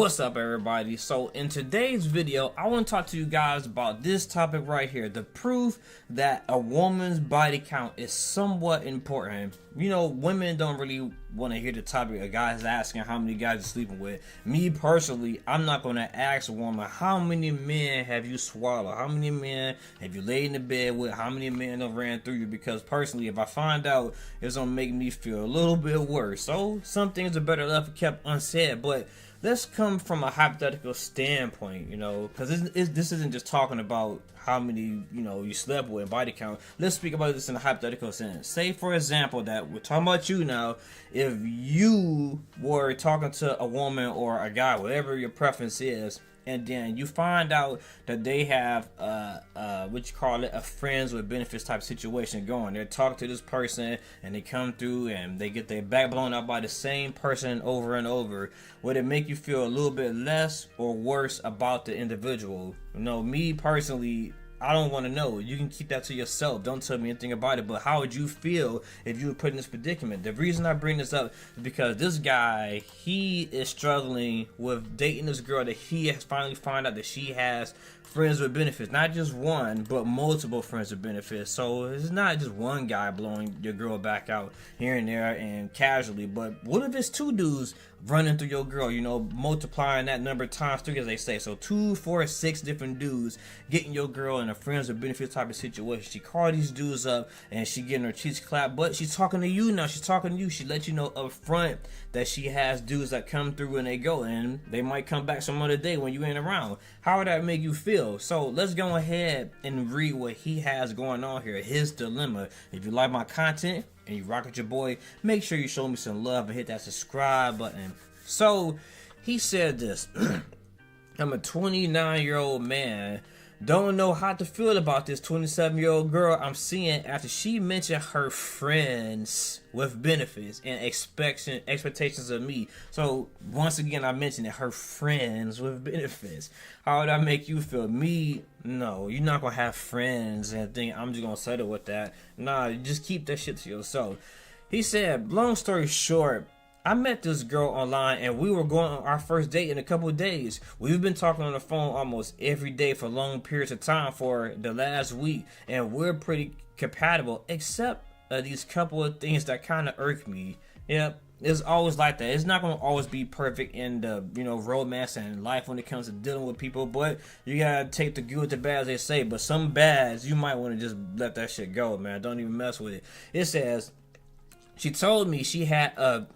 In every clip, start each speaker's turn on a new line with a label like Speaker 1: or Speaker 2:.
Speaker 1: What's up, everybody? So in today's video, I want to talk to you guys about this topic right here, the proof that a woman's body count is somewhat important. You know, women don't really want to hear the topic of guys asking how many guys you're sleeping with. Me personally, I'm not going to ask a woman, how many men have you swallowed? How many men have you laid in the bed with? How many men have ran through you? Because personally, if I find out, it's going to make me feel a little bit worse. So some things are better left kept unsaid, but let's come from a hypothetical standpoint, you know, because this isn't just talking about how many, you know, you slept with and body count. Let's speak about this in a hypothetical sense. Say, for example, that we're talking about you now. If you were talking to a woman or a guy, whatever your preference is, and then you find out that they have what you call it, a friends with benefits type situation going. They're talking to this person and they come through and they get their back blown out by the same person over and over. Would it make you feel a little bit less or worse about the individual? You know, me personally, I don't want to know. You can keep that to yourself. Don't tell me anything about it. But how would you feel if you were put in this predicament? The reason I bring this up is because this guy, he is struggling with dating this girl that he has finally found out that she has friends with benefits. Not just one, but multiple friends with benefits. So it's not just one guy blowing your girl back out here and there and casually. But what if it's two dudes running through your girl, you know, multiplying that number times 3, as they say. So 2, 4, 6 different dudes getting your girl in a friends with benefits type of situation. She called these dudes up and she getting her cheeks clapped, but she's talking to you now. She's talking to you. She let you know up front that she has dudes that come through and they go, and they might come back some other day when you ain't around. How would that make you feel? So let's go ahead and read what he has going on here, his dilemma. If you like my content and you rock with your boy, make sure you show me some love and hit that subscribe button. So he said this: I'm a 29-year-old man, don't know how to feel about this 27-year-old girl I'm seeing after she mentioned her friends with benefits and expectations of me. So once again, I mentioned that her friends with benefits. How would that make you feel? Me, no, you're not gonna have friends and think I'm just gonna settle with that. Nah, just keep that shit to yourself. He said, long story short, I met this girl online and we were going on our first date in a couple of days. We've been talking on the phone almost every day for long periods of time for the last week, and we're pretty compatible, except these couple of things that kind of irk me. Yep, it's always like that. It's not going to always be perfect in the, you know, romance and life when it comes to dealing with people, but you gotta take the good with the bad, as they say. But some bads, you might want to just let that shit go, man. Don't even mess with it. It says, she told me she had a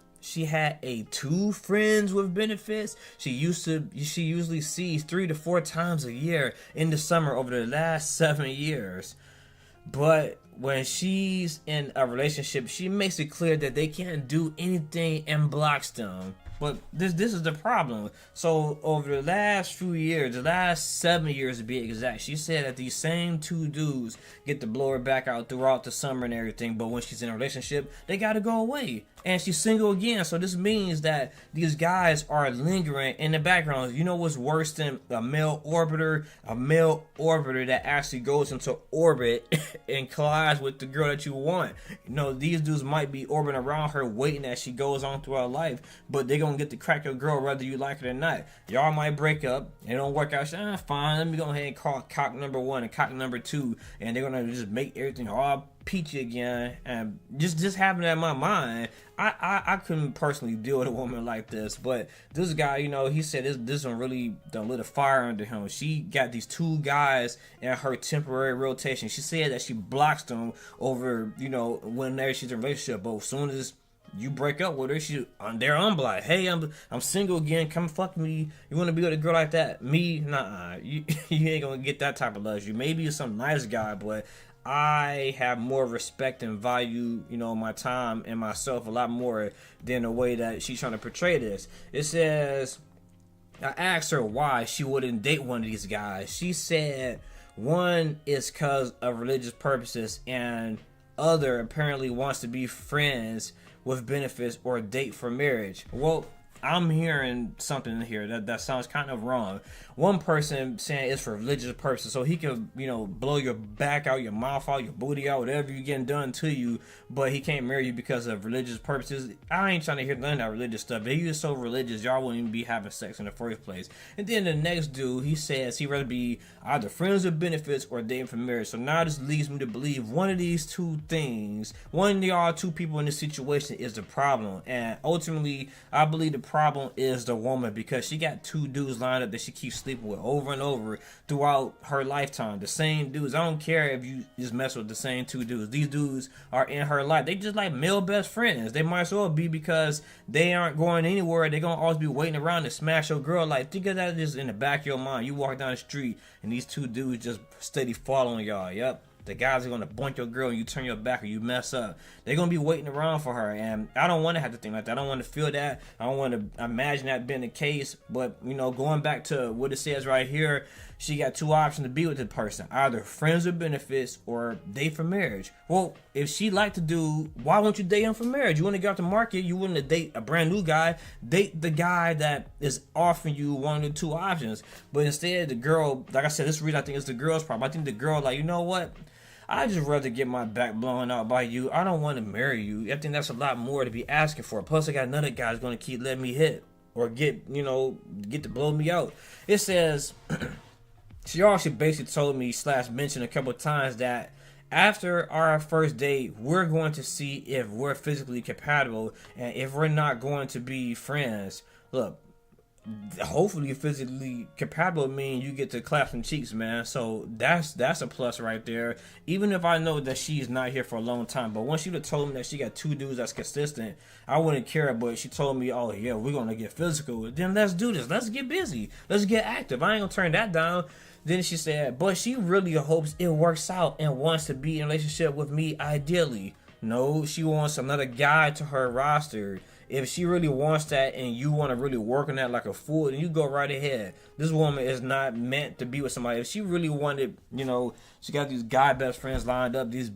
Speaker 1: 2 friends with benefits. She usually sees 3 to 4 times a year in the summer over the last 7 years. But when she's in a relationship, she makes it clear that they can't do anything and blocks them. But this is the problem. So over the last few years, the last 7 years to be exact, she said that these same 2 dudes get to blow her back out throughout the summer and everything. But when she's in a relationship, they gotta go away. And she's single again. So this means that these guys are lingering in the background. You know what's worse than a male orbiter? A male orbiter that actually goes into orbit and collides with the girl that you want. You know, these dudes might be orbiting around her, waiting as she goes on through her life, but they're gonna get to crack your girl whether you like it or not. Y'all might break up, it don't work out. Fine, let me go ahead and call cock number 1 and cock number 2, and they're gonna just make everything all peachy again. And just happened in my mind. I couldn't personally deal with a woman like this, but this guy, you know, he said this one really done lit a fire under him. She got these 2 guys in her temporary rotation. She said that she blocks them over, you know, whenever she's in a relationship, but as soon as you break up with her, they're unblocked. Hey, I'm single again. Come fuck me. You want to be with a girl like that? Me? Nah. You ain't gonna get that type of luxury. Maybe you're some nice guy, but I have more respect and value, you know, my time and myself a lot more than the way that she's trying to portray this. It says, I asked her why she wouldn't date one of these guys. She said one is because of religious purposes, and other apparently wants to be friends with benefits or date for marriage. Well, I'm hearing something in here that sounds kind of wrong. One person saying it's for religious purposes, so he can, blow your back out, your mouth out, your booty out, whatever you getting done to you, but he can't marry you because of religious purposes. I ain't trying to hear none of that religious stuff. If you are so religious, y'all wouldn't even be having sex in the first place. And then the next dude, he says he'd rather be either friends with benefits or dating for marriage. So now this leads me to believe one of these two things, one of y'all two people in this situation is the problem. And ultimately, I believe the problem is the woman, because she got two dudes lined up that she keeps sleeping with over and over throughout her lifetime. The same dudes. I don't care if you just mess with the same two dudes. These dudes are in her life. They just like male best friends. They might as well be, because they aren't going anywhere. They're gonna always be waiting around to smash your girl. Like, think of that just in the back of your mind. You walk down the street and these two dudes just steady following y'all. Yep. The guys are going to bunk your girl and you turn your back or you mess up. They're going to be waiting around for her. And I don't want to have to think like that. I don't want to feel that. I don't want to imagine that being the case. But, going back to what it says right here, she got two options to be with the person. Either friends with benefits or date for marriage. Well, if she like to do, why won't you date him for marriage? You want to get out the market. You want to date a brand new guy. Date the guy that is offering you one of the two options. But instead, the girl, like I said, this reason I think it's the girl's problem. I think the girl, like, you know what? I just rather get my back blown out by you. I don't want to marry you. I think that's a lot more to be asking for. Plus, I got another guy who's going to keep letting me hit or get to blow me out. It says, she also basically told me / mentioned a couple of times that after our first date, we're going to see if we're physically compatible and if we're not going to be friends. Look, hopefully physically compatible mean you get to clap some cheeks, man. So that's a plus right there. Even if I know that she's not here for a long time, but once she would have told me that she got two dudes that's consistent, I wouldn't care. But she told me, oh yeah, we're gonna get physical, then let's do this, let's get busy, let's get active. I ain't gonna turn that down. Then she said, but she really hopes it works out and wants to be in a relationship with me ideally. No, she wants another guy to her roster. If she really wants that and you want to really work on that like a fool, then you go right ahead. This woman is not meant to be with somebody. If she really wanted, she got these guy best friends lined up, these,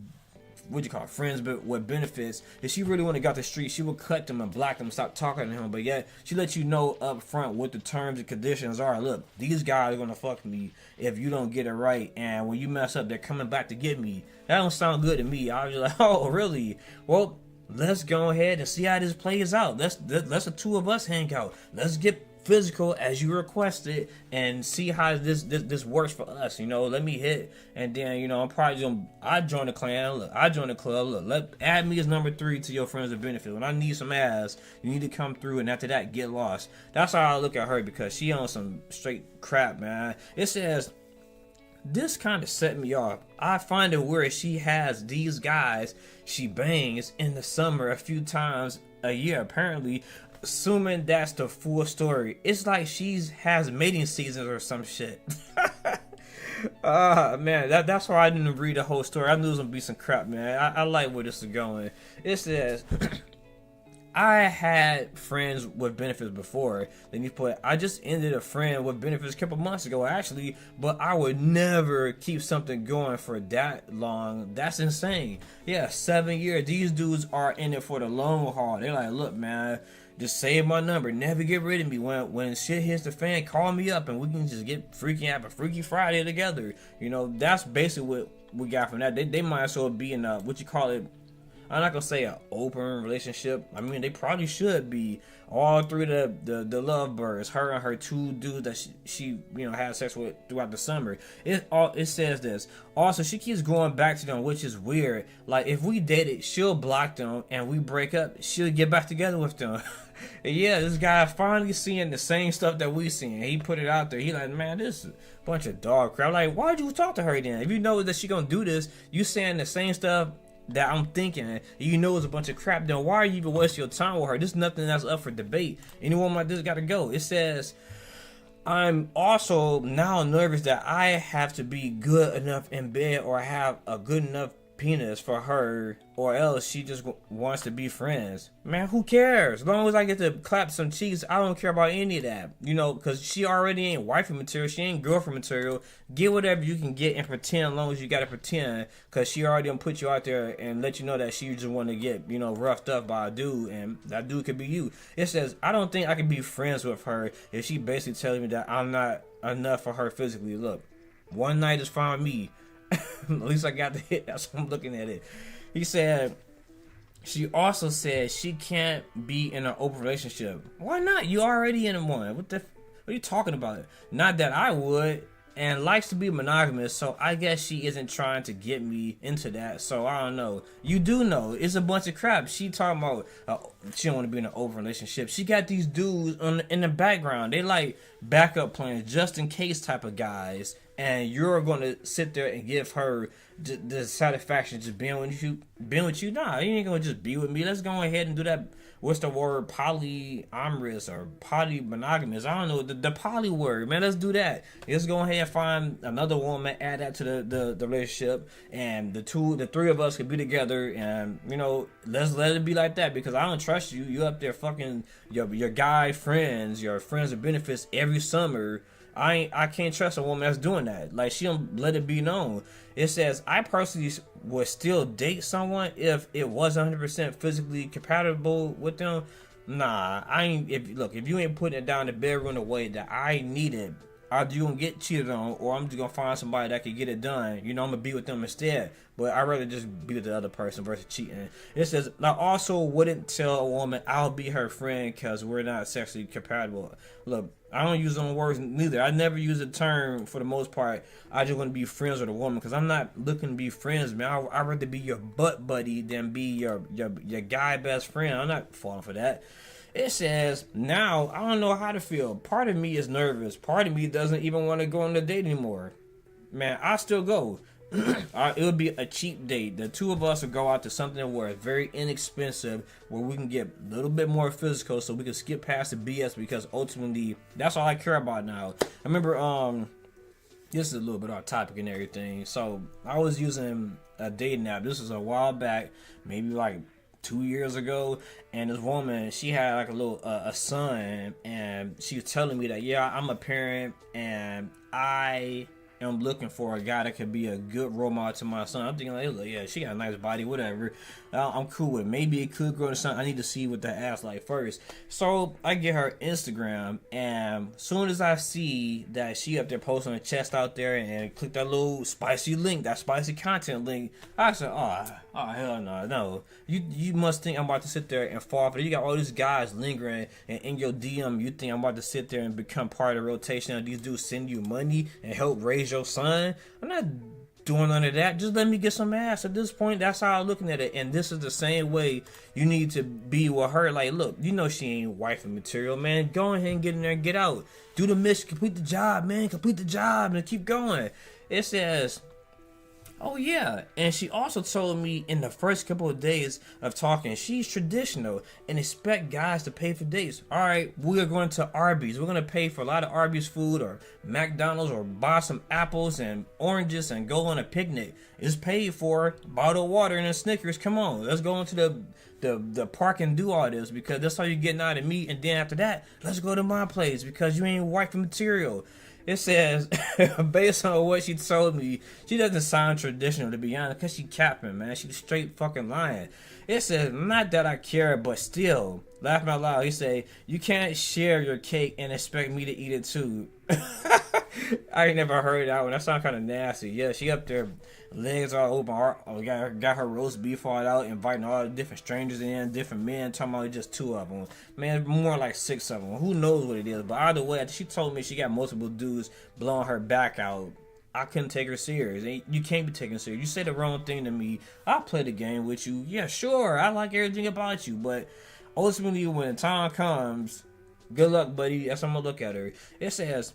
Speaker 1: friends but with benefits. If she really wanted to go out the street, she would cut them and block them, stop talking to him. But yet, she let you know up front what the terms and conditions are. Look, these guys are going to fuck me if you don't get it right. And when you mess up, they're coming back to get me. That don't sound good to me. I was like, oh, really? Well, let's go ahead and see how this plays out. Let's the two of us hang out. Let's get physical as you requested and see how this works for us. Let me hit, and then I'm probably I join the clan. Look, I join the club. Look, add me as number 3 to your friends of benefit. When I need some ass, you need to come through, and after that, get lost. That's how I look at her, because she on some straight crap, man. It says, this kind of set me off. I find it weird she has these guys she bangs in the summer a few times a year, apparently, assuming that's the full story. It's like she's has mating seasons or some shit. Man, that's why I didn't read the whole story. I knew it was gonna be some crap, man. I like where this is going. It says, I had friends with benefits before. Then you put, I just ended a friend with benefits a couple months ago, actually, but I would never keep something going for that long. That's insane. Yeah, 7 years. These dudes are in it for the long haul. They're like, look, man, just save my number. Never get rid of me. When shit hits the fan, call me up and we can just get freaky, have a Freaky Friday together. That's basically what we got from that. They might as well be in I'm not gonna say an open relationship. I mean, they probably should be. All three of the lovebirds, her and her two dudes that she had sex with throughout the summer. It says this. Also, she keeps going back to them, which is weird. Like, if we dated, she'll block them, and we break up, she'll get back together with them. Yeah, this guy finally seeing the same stuff that we seeing. He put it out there. He like, man, this is a bunch of dog crap. Like, why'd you talk to her then? If you know that she gonna do this, you saying the same stuff that I'm thinking, it's a bunch of crap, then why are you even wasting your time with her? There's nothing that's up for debate. Anyone like this gotta go. It says, I'm also now nervous that I have to be good enough in bed or have a good enough penis for her, or else she just wants to be friends. Man, who cares? As long as I get to clap some cheeks, I don't care about any of that. You know, because she already ain't wifey material. She ain't girlfriend material. Get whatever you can get and pretend, as long as you got to pretend, because she already done put you out there and let you know that she just want to get, you know, roughed up by a dude, and that dude could be you. It says, I don't think I can be friends with her if she basically telling me that I'm not enough for her physically. Look, one night is fine with me. At least I got the hit. That's how I'm looking at it. He said, she also said she can't be in an open relationship. Why not? You already in one. What are you talking about? Not that I would. And likes to be monogamous, so I guess she isn't trying to get me into that. So I don't know. You do know it's a bunch of crap. She talking about she don't want to be in an open relationship. She got these dudes in the background. They like backup plans, just in case type of guys. And you're gonna sit there and give her the satisfaction just being with you. Nah, you ain't gonna just be with me. Let's go ahead and do that. What's the word? Polyamorous or polymonogamous? I don't know the poly word, man. Let's do that. Let's go ahead and find another woman, add that to the relationship, and the three of us could be together, and you know, let's let it be like that, because I don't trust you. You up there fucking your guy friends, your friends with benefits every summer. I can't trust a woman that's doing that. Like, she don't let it be known. It says, I personally would still date someone if it was 100% physically compatible with them. Nah, I ain't. If you ain't putting it down the bedroom the way that I need it, either you gonna get cheated on, or I'm just gonna find somebody that can get it done. You know, I'm gonna be with them instead. But I'd rather just be with the other person versus cheating. It says, I also wouldn't tell a woman I'll be her friend because we're not sexually compatible. Look, I don't use those words neither. I never use a term for the most part. I just want to be friends with a woman, because I'm not looking to be friends, man. I'd rather be your butt buddy than be your guy best friend. I'm not falling for that. It says, now, I don't know how to feel. Part of me is nervous. Part of me doesn't even want to go on a date anymore. Man, I still go. It would be a cheap date. The two of us would go out to something where it's very inexpensive, where we can get a little bit more physical, so we can skip past the BS, because ultimately, that's all I care about now. I remember, this is a little bit off topic and everything. So, I was using a dating app. This was a while back, maybe like 2 years ago, and this woman, she had like a son, and she was telling me that, yeah, I'm a parent, and I am looking for a guy that could be a good role model to my son. I'm thinking like, look, yeah, she got a nice body, whatever. I'm cool with it. Maybe it could grow to something. I need to see what the ass like first. So I get her Instagram, and soon as I see that she up there posting her chest out there, and click that little spicy link, that spicy content link, I said, oh hell no. You must think I'm about to sit there and fall for it. You got all these guys lingering, and in your DM, you think I'm about to sit there and become part of the rotation of these dudes send you money and help raise your son? I'm not doing none of that. Just let me get some ass. At this point, that's how I'm looking at it. And this is the same way you need to be with her. Like, look, you know she ain't wifey material, man. Go ahead and get in there and get out. Do the mission. Complete the job, man. Complete the job and keep going. It says, oh yeah, and she also told me in the first couple of days of talking, she's traditional and expect guys to pay for dates. Alright, we are going to Arby's. We're going to pay for a lot of Arby's food, or McDonald's, or buy some apples and oranges and go on a picnic. It's paid for. Bottled water and a Snickers. Come on, let's go into the park and do all this, because that's all you're getting out of me. And then after that, let's go to my place, because you ain't wifey material. It says, based on what she told me, she doesn't sound traditional, to be honest, because she capping, man. She's straight fucking lying. It says, not that I care, but still, laughing out loud, he say, you can't share your cake and expect me to eat it too. I ain't never heard that one. That sounds kind of nasty. Yeah, she up there, legs all open, got her roast beef all out, inviting all the different strangers in, different men, talking about just two of them. Man, more like 6 of them. Who knows what it is? But either way, she told me she got multiple dudes blowing her back out. I couldn't take her serious. You can't be taken serious. You say the wrong thing to me, I'll play the game with you. Yeah, sure, I like everything about you, but ultimately when the time comes, good luck, buddy. That's how I'm gonna look at her. It says,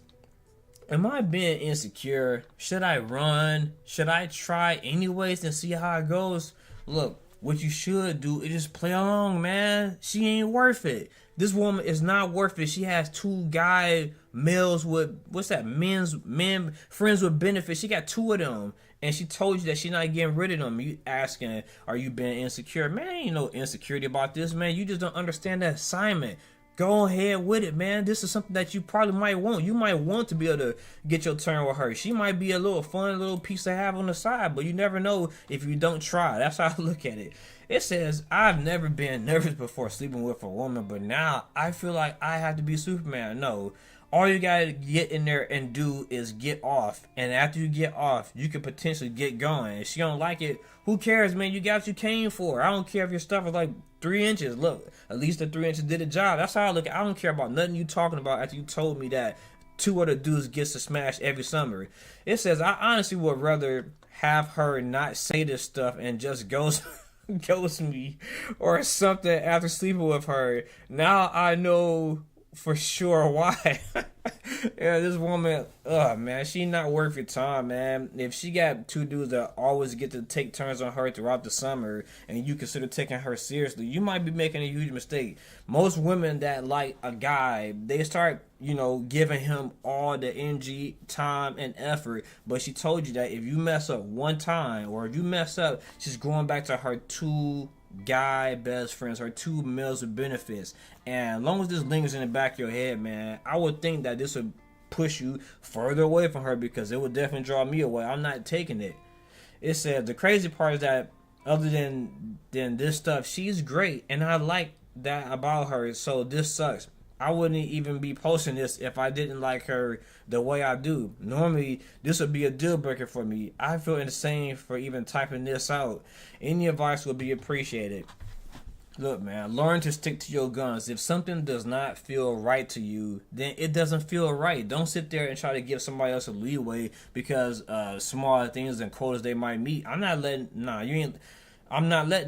Speaker 1: am I being insecure? Should I run? Should I try anyways and see how it goes? Look, what you should do is just play along, man. She ain't worth it. This woman is not worth it. She has 2 guy males with, what's that, men friends with benefits. She got 2 of them, and she told you that she's not getting rid of them. You asking, are you being insecure? Man, ain't no insecurity about this, man. You just don't understand that assignment. Go ahead with it, man. This is something that you probably might want. You might want to be able to get your turn with her. She might be a little fun little piece to have on the side, but you never know if you don't try. That's how I look at it. It says, I've never been nervous before sleeping with a woman, but now I feel like I have to be Superman. No. All you gotta get in there and do is get off. And after you get off, you could potentially get going. If she don't like it, who cares, man? You got what you came for. I don't care if your stuff is like 3 inches. Look, at least the 3 inches did a job. That's how I look at it. I don't care about nothing you talking about after you told me that 2 other dudes gets to smash every summer. It says, I honestly would rather have her not say this stuff and just ghost me or something after sleeping with her. Now I know for sure why. Yeah, this woman, man, she not worth your time, man. If she got 2 dudes that always get to take turns on her throughout the summer and you consider taking her seriously, you might be making a huge mistake. Most women that like a guy, they start, giving him all the energy, time, and effort. But she told you that if you mess up one time, or if you mess up, she's going back to her 2 guy best friends, her 2 males with benefits. And as long as this lingers in the back of your head, man, I would think that this would push you further away from her, because it would definitely draw me away. I'm not taking it. It says the crazy part is that other than this stuff, she's great, and I like that about her. So this sucks. I wouldn't even be posting this if I didn't like her the way I do. Normally, this would be a deal breaker for me. I feel insane for even typing this out. Any advice would be appreciated. Look, man, learn to stick to your guns. If something does not feel right to you, then it doesn't feel right. Don't sit there and try to give somebody else a leeway because small things and quotas they might meet. I'm not letting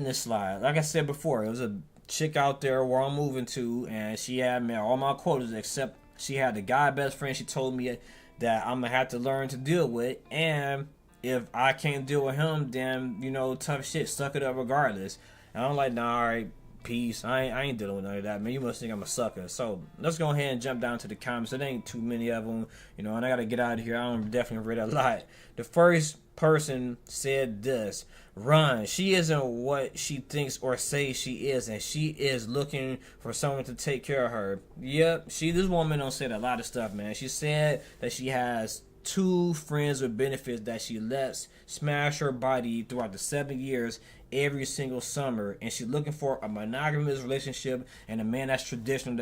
Speaker 1: this slide. Like I said before, it was a chick out there where I'm moving to, and she had me all my quotas except she had the guy best friend she told me that I'm gonna have to learn to deal with, and if I can't deal with him, then tough shit, suck it up regardless. And I'm like, nah, alright, peace. I ain't dealing with none of that, man. You must think I'm a sucker. So let's go ahead and jump down to the comments. There ain't too many of them, and I gotta get out of here. I don't definitely read a lot. The first person said this: run. She isn't what she thinks or says she is, and she is looking for someone to take care of her. Yep, this woman don't say a lot of stuff, man. She said that she has 2 friends with benefits that she lets smash her body throughout the 7 years every single summer, and she's looking for a monogamous relationship and a man that's traditional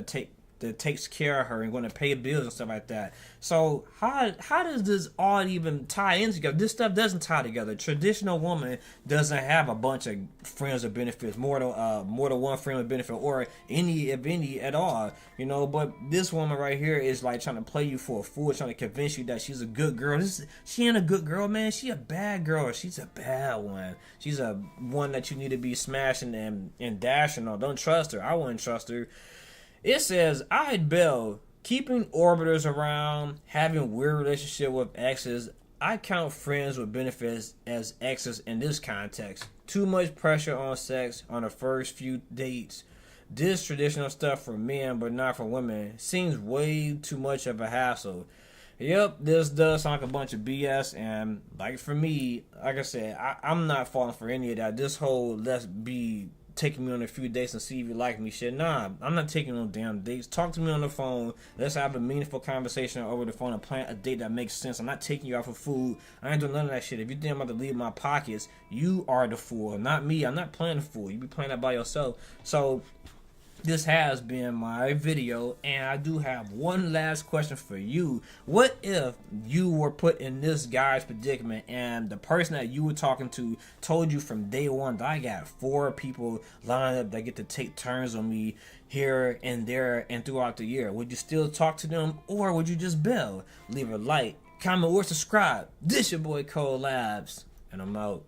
Speaker 1: that takes care of her and going to pay bills and stuff like that. So how does this all even tie in together? This stuff doesn't tie together. Traditional woman doesn't have a bunch of friends with benefits, more than one friend with benefit, or any, if any, at all. But this woman right here is like trying to play you for a fool, trying to convince you that she's a good girl. She ain't a good girl, man. She a bad girl. She's a bad one. She's a one that you need to be smashing and dashing on. Don't trust her. I wouldn't trust her. It says, I'd bail. Keeping orbiters around, having weird relationship with exes. I count friends with benefits as exes in this context. Too much pressure on sex on the first few dates. This traditional stuff for men but not for women seems way too much of a hassle. Yep, this does sound like a bunch of BS, and like for me, like I said, I'm not falling for any of that. This whole let's be taking me on a few dates and see if you like me shit. Nah, I'm not taking no damn dates. Talk to me on the phone. Let's have a meaningful conversation over the phone and plan a date that makes sense. I'm not taking you out for food. I ain't doing none of that shit. If you think I'm about to leave my pockets, you are the fool, not me. I'm not playing the fool. You be playing that by yourself. So this has been my video, and I do have one last question for you. What if you were put in this guy's predicament and the person that you were talking to told you from day one that I got 4 people lined up that get to take turns on me here and there and throughout the year? Would you still talk to them, or would you just bail? Leave a like, comment, or subscribe. This your boy Labz, and I'm out.